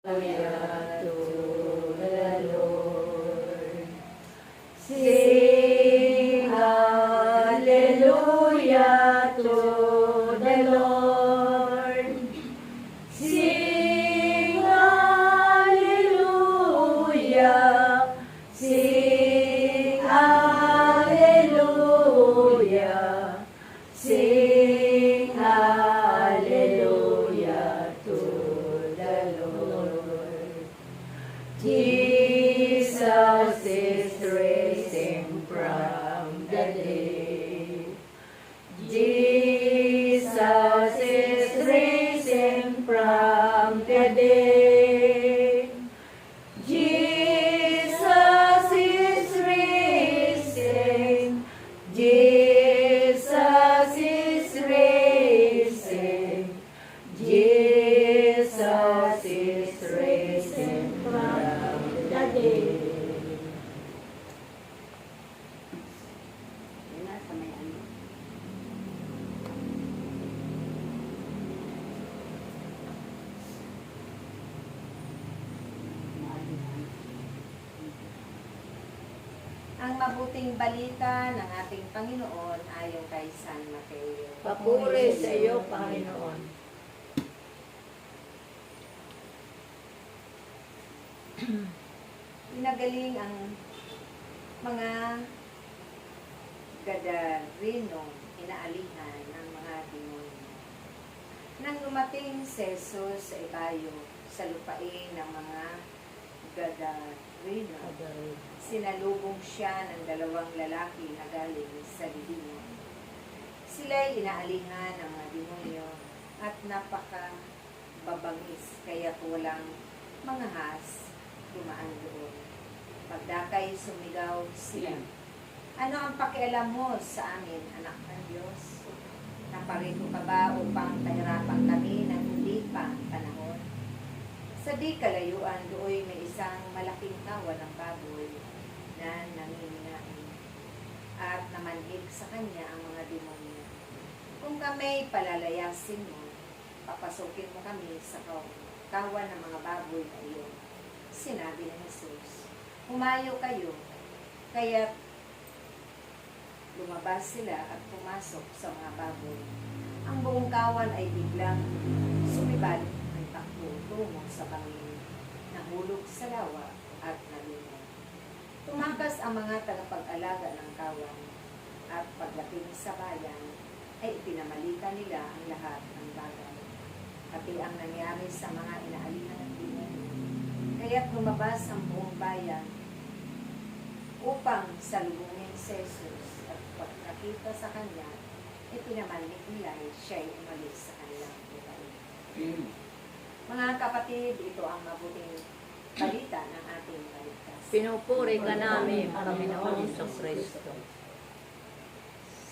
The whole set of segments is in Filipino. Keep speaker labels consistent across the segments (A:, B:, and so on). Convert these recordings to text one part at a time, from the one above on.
A: Hallelujah to the Lord. Sing hallelujah to the Lord. Sing hallelujah. Sing hallelujah. Sing hallelujah to the Lord. Jesus is risen from the dead. Jesus is risen from the dead. Jesus is risen. Jesus is risen. Jesus is risen from the dead.
B: Ang mabuting balita ng ating Panginoon ayon kay San Mateo.
A: Papuri sa iyo, Panginoon.
B: Pinagaling ang mga Gadareno, inaalihan ng mga demonyo. Nang dumating si Jesus sa ibayo sa lupain ng mga Gadareno, sinalubong siya ng dalawang lalaki na galing sa libingan. Sila'y inaalihan ng mga demonyo at napakababangis kaya walang mga has dumaan doon. Pagdakay sumigaw sila, "Ano ang pakialam mo sa amin, anak ng Diyos? Naparito ka ba upang pahirapan kami ng hindi pa panahon?" Sa di kalayuan doon may isang malaking kawan ng baboy na nanginginain at namanhik sa kanya ang mga demonyo. "Kung kami palalayasin mo, papasukin mo kami sa kawan ng mga baboy na iyon," sinabi ni Jesus. "Humayo kayo." Kaya lumabas sila at pumasok sa mga baboy. Ang buong kawan ay biglang sumibad ang takbo tungo sa Panginoon. Nahulog sa lawa at nalunod. Tumakas ang mga tagapag-alaga ng kawan at pagdating sa bayan ay ipinamalita nila ang lahat ng bagay. Pati ang nangyari sa mga inaalihan ng demonyo. Kaya't lumabas ang buong bayan upang salubungin si Jesus at pagkakita sa kanya, ipinamalik nila siya'y umalis sa kanilang lupain. Mga kapatid, ito ang mabuting balita ng ating kaligtasan.
A: Pinupuri ka namin, Panginoon Kristo.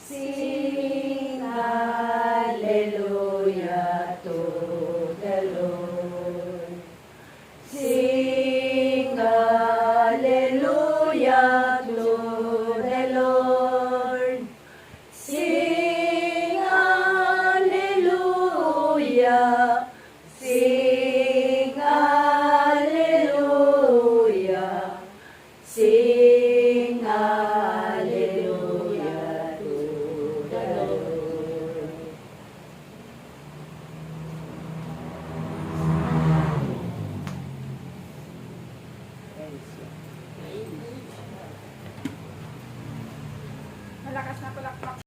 B: Sing hallelujah to the Lord. Sing hallelujah to the Lord. Sing hallelujah. Sing hallelujah. Sing hallelujah to the Lord.
C: Malakas na palakpak.